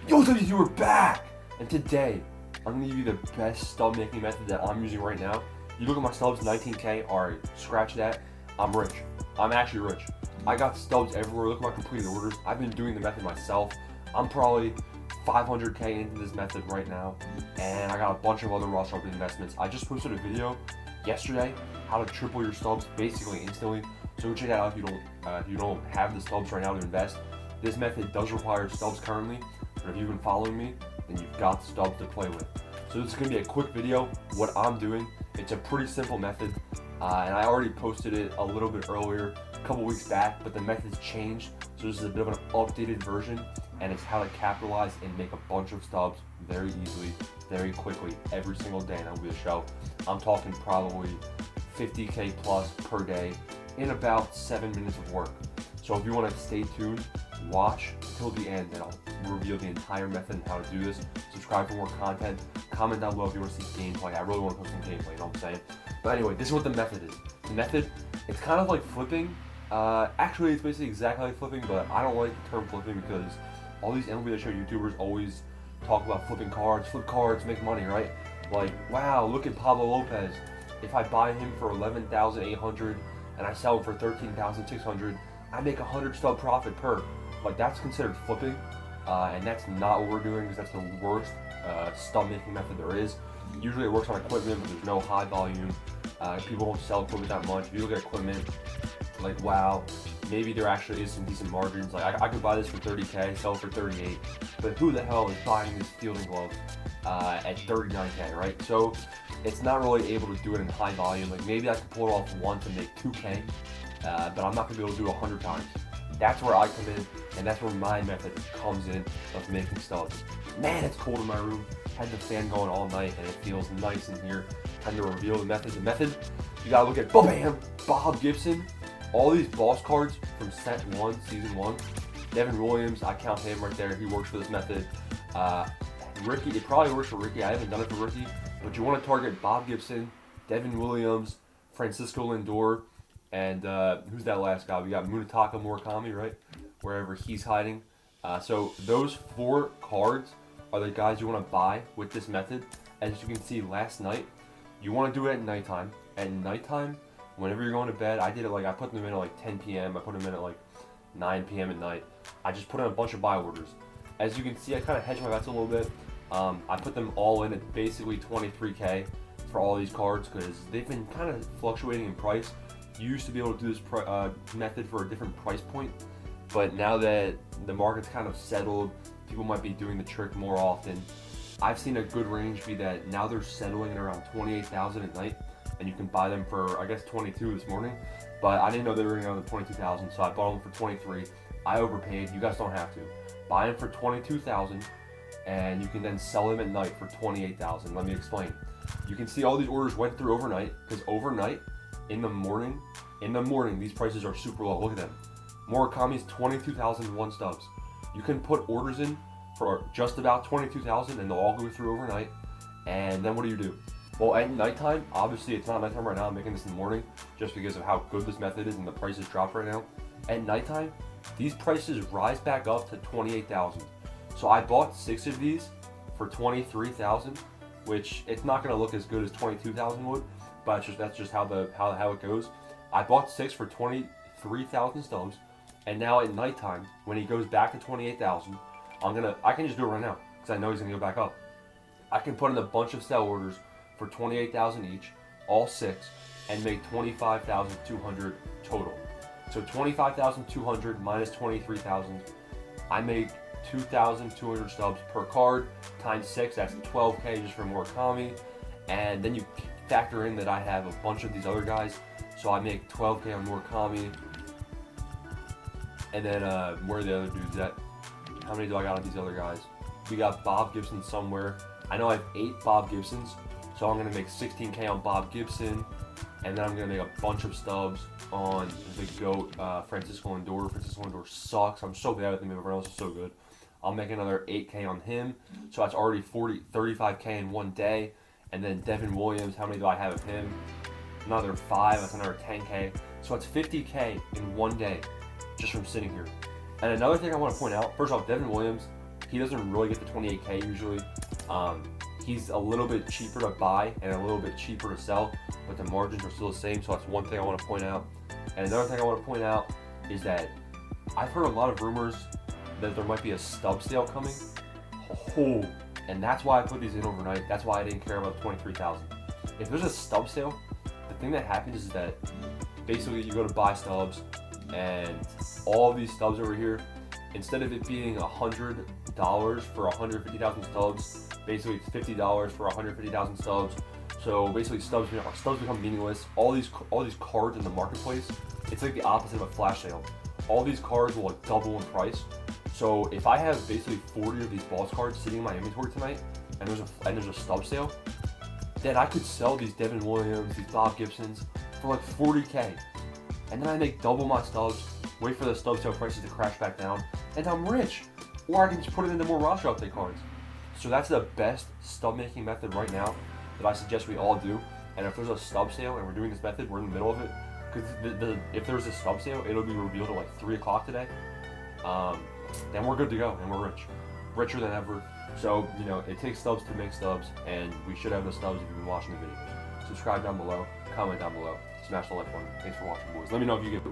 Yo, Stubs, you are back! And today, I'm gonna give you the best stub making method that I'm using right now. You look at my stubs, 19K, alright, scratch that. I'm rich. I'm actually rich. I got stubs everywhere. Look at my completed orders. I've been doing the method myself. I'm probably 500K into this method right now, and I got a bunch of other raw stub investments. I just posted a video yesterday, how to triple your stubs basically instantly. So check that out if you don't have the stubs right now to invest. This method does require stubs currently, but if you've been following me, then you've got the stubs to play with. So this is going to be a quick video, what I'm doing. It's a pretty simple method, and I already posted it a little bit earlier, a couple weeks back, but the method's changed. So this is a bit of an updated version, and it's how to capitalize and make a bunch of stubs very easily, very quickly, every single day, and that'll be a show. I'm talking probably 50K plus per day in about 7 minutes of work. So if you want to stay tuned, watch till the end, and I'll reveal the entire method and how to do this. Subscribe for more content. Comment down below if you want to see gameplay. I really want to post some gameplay, you know what I'm saying? But anyway, this is what the method is. The method, it's kind of like flipping. Actually, it's basically exactly like flipping, but I don't like the term flipping because all these MLB show YouTubers always talk about flipping cards. Flip cards, make money, right? Like, wow, look at Pablo Lopez. If I buy him for $11,800 and I sell him for $13,600, I make 100 stub profit per. Like, that's considered flipping, and that's not what we're doing because that's the worst stub making method there is. Usually it works on equipment, but there's no high volume. People don't sell equipment that much. If you look at equipment, like, wow, maybe there actually is some decent margins. Like, I could buy this for 30K, sell it for 38, but who the hell is buying this fielding glove at 39K, right? So it's not really able to do it in high volume. Like, maybe I could pull it off once and make 2K, but I'm not gonna be able to do it 100 times. That's where I come in, and that's where my method comes in of making stubs. Man, it's cold in my room. Had the fan going all night, and it feels nice in here. Time to reveal the method. The method, you gotta look at bam, Bob Gibson, all these boss cards from set 1, season 1. Devin Williams, I count him right there. He works for this method. Ricky, it probably works for Ricky. I haven't done it for Ricky, but you want to target Bob Gibson, Devin Williams, Francisco Lindor, and who's that last guy? We got Munetaka Murakami, right? Wherever he's hiding. So those 4 cards are the guys you want to buy with this method. As you can see, last night, you want to do it at nighttime. At nighttime, whenever you're going to bed, I did it like, I put them in at like 10 p.m. I put them in at like 9 p.m. at night. I just put in a bunch of buy orders. As you can see, I kind of hedged my bets a little bit. I put them all in at basically 23K for all these cards because they've been kind of fluctuating in price. You used to be able to do this method for a different price point, but now that the market's kind of settled, people might be doing the trick more often. I've seen a good range be that now they're settling at around 28,000 at night, and you can buy them for, I guess, 22 this morning, but I didn't know they were going to go to 22,000, so I bought them for 23. I overpaid. You guys don't have to. Buy them for 22,000, and you can then sell them at night for 28,000. Let me explain. You can see all these orders went through overnight, because overnight, in the morning, these prices are super low. Look at them. Murakami's 22,001 stubs. You can put orders in for just about 22,000 and they'll all go through overnight. And then what do? Well, at nighttime, obviously it's not nighttime right now. I'm making this in the morning just because of how good this method is and the prices drop right now. At nighttime, these prices rise back up to 28,000. So I bought 6 of these for 23,000, which it's not going to look as good as 22,000 would, but that's just how it goes. I bought 6 for 23,000 stubs, and now at nighttime, when he goes back to 28,000, I can just do it right now because I know he's gonna go back up. I can put in a bunch of sell orders for 28,000 each, all 6, and make 25,200 total. So 25,200 minus 23,000, I make 2,200 stubs per card times 6. That's 12K just for Murakami, and then you factor in that I have a bunch of these other guys, so I make 12K on Murakami. And then where are the other dudes at? How many do I got on these other guys? We got Bob Gibson somewhere. I know I have 8 Bob Gibsons, so I'm gonna make 16K on Bob Gibson, and then I'm gonna make a bunch of stubs on the GOAT, Francisco Lindor. Francisco Lindor sucks. I'm so bad with him. Everyone else is so good. I'll make another 8K on him, so that's already 35K in one day. And then Devin Williams, how many do I have of him? Another 5. That's another 10K. So that's 50K in one day just from sitting here. And another thing I want to point out, first off, Devin Williams, he doesn't really get the 28K usually. He's a little bit cheaper to buy and a little bit cheaper to sell, but the margins are still the same, so that's one thing I want to point out. And another thing I want to point out is that I've heard a lot of rumors that there might be a stub sale coming. Oh, and that's why I put these in overnight. That's why I didn't care about 23,000. If there's a stub sale, the thing that happens is that basically you go to buy stubs, and all of these stubs over here, instead of it being $100 for 150,000 stubs, basically it's $50 for 150,000 stubs. So basically stubs become meaningless. All these cards in the marketplace, it's like the opposite of a flash sale. All these cards will like double in price. So if I have basically 40 of these balls cards sitting in my inventory tonight, and there's a stub sale, then I could sell these Devin Williams, these Bob Gibsons for like 40K, and then I make double my stubs, wait for the stub sale prices to crash back down, and I'm rich. Or I can just put it into more roster update cards. So that's the best stub making method right now that I suggest we all do. And if there's a stub sale and we're doing this method, we're in the middle of it. Because if there's a stub sale, it'll be revealed at like 3 o'clock today. Then we're good to go and we're rich. Richer than ever. So, you know, it takes stubs to make stubs, and we should have the stubs if you've been watching the videos. Subscribe down below, comment down below, smash the like button. Thanks for watching, boys. Let me know if you get